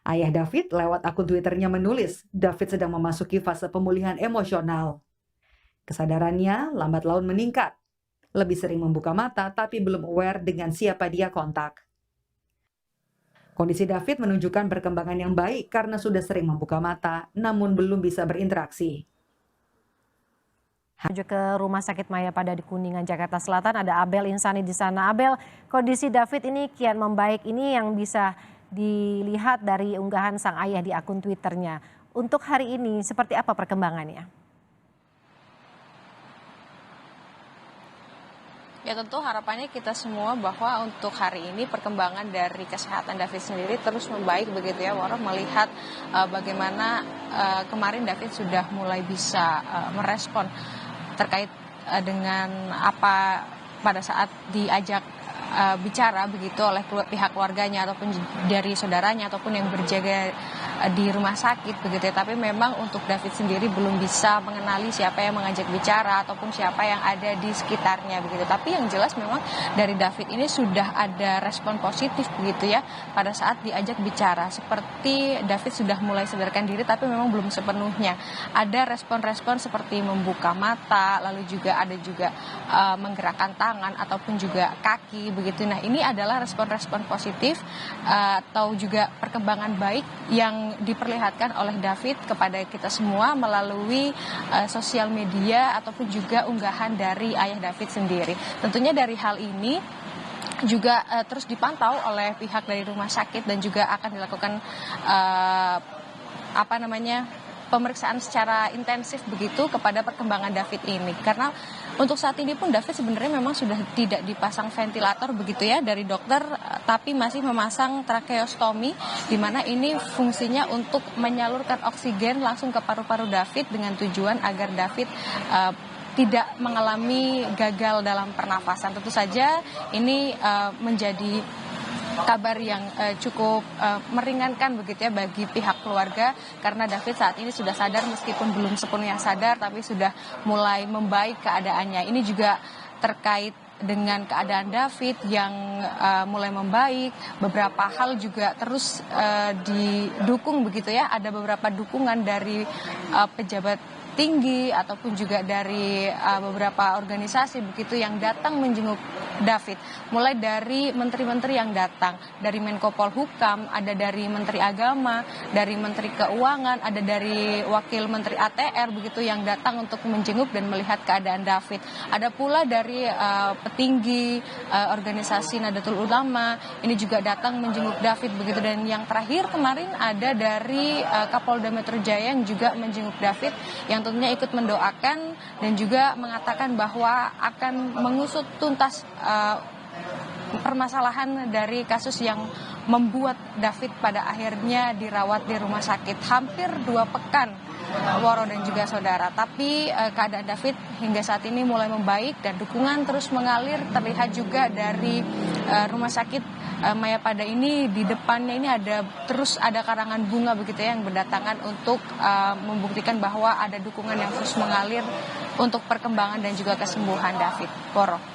Ayah David lewat akun Twitternya menulis, David sedang memasuki fase pemulihan emosional. Kesadarannya lambat laun meningkat, lebih sering membuka mata tapi belum aware dengan siapa dia kontak. Kondisi David menunjukkan perkembangan yang baik karena sudah sering membuka mata, namun belum bisa berinteraksi. Menuju ke Rumah Sakit Mayapada di Kuningan, Jakarta Selatan, ada Abel Insani di sana. Abel, kondisi David ini kian membaik, ini yang bisa dilihat dari unggahan sang ayah di akun Twitternya. Untuk hari ini, seperti apa perkembangannya? Ya tentu harapannya kita semua bahwa untuk hari ini perkembangan dari kesehatan David sendiri terus membaik begitu ya, Waro, melihat bagaimana kemarin David sudah mulai bisa merespon terkait dengan apa pada saat diajak bicara begitu oleh pihak keluarganya ataupun dari saudaranya ataupun yang berjaga di rumah sakit begitu ya. Tapi memang untuk David sendiri belum bisa mengenali siapa yang mengajak bicara ataupun siapa yang ada di sekitarnya begitu. Tapi yang jelas memang dari David ini sudah ada respon positif begitu ya pada saat diajak bicara. Seperti David sudah mulai sadarkan diri tapi memang belum sepenuhnya. Ada respon-respon seperti membuka mata, lalu juga ada juga menggerakkan tangan ataupun juga kaki begitu. Nah, ini adalah respon-respon positif atau juga perkembangan baik yang diperlihatkan oleh David kepada kita semua melalui sosial media ataupun juga unggahan dari ayah David sendiri. Tentunya dari hal ini juga terus dipantau oleh pihak dari rumah sakit dan juga akan dilakukan pemeriksaan secara intensif begitu kepada perkembangan David ini. Karena untuk saat ini pun David sebenarnya memang sudah tidak dipasang ventilator begitu ya dari dokter, tapi masih memasang tracheostomi, di mana ini fungsinya untuk menyalurkan oksigen langsung ke paru-paru David dengan tujuan agar David tidak mengalami gagal dalam pernafasan. Tentu saja ini menjadi kabar yang cukup meringankan begitu ya bagi pihak keluarga, karena David saat ini sudah sadar meskipun belum sepenuhnya sadar tapi sudah mulai membaik keadaannya. Ini juga terkait dengan keadaan David yang mulai membaik. Beberapa hal juga terus didukung begitu ya, ada beberapa dukungan dari pejabat tinggi ataupun juga dari beberapa organisasi begitu yang datang menjenguk David, mulai dari menteri-menteri yang datang, dari Menko Polhukam, ada dari Menteri Agama, dari Menteri Keuangan, ada dari Wakil Menteri ATR begitu yang datang untuk menjenguk dan melihat keadaan David. Ada pula dari petinggi organisasi Nahdlatul Ulama ini juga datang menjenguk David begitu, dan yang terakhir kemarin ada dari Kapolda Metro Jaya yang juga menjenguk David, yang tentunya ikut mendoakan dan juga mengatakan bahwa akan mengusut tuntas permasalahan dari kasus yang membuat David pada akhirnya dirawat di rumah sakit hampir 2 pekan, Waro dan juga saudara. Tapi keadaan David hingga saat ini mulai membaik dan dukungan terus mengalir. Terlihat juga dari rumah sakit Mayapada ini, di depannya ini terus ada karangan bunga begitu ya yang berdatangan untuk membuktikan bahwa ada dukungan yang terus mengalir untuk perkembangan dan juga kesembuhan David. Waro.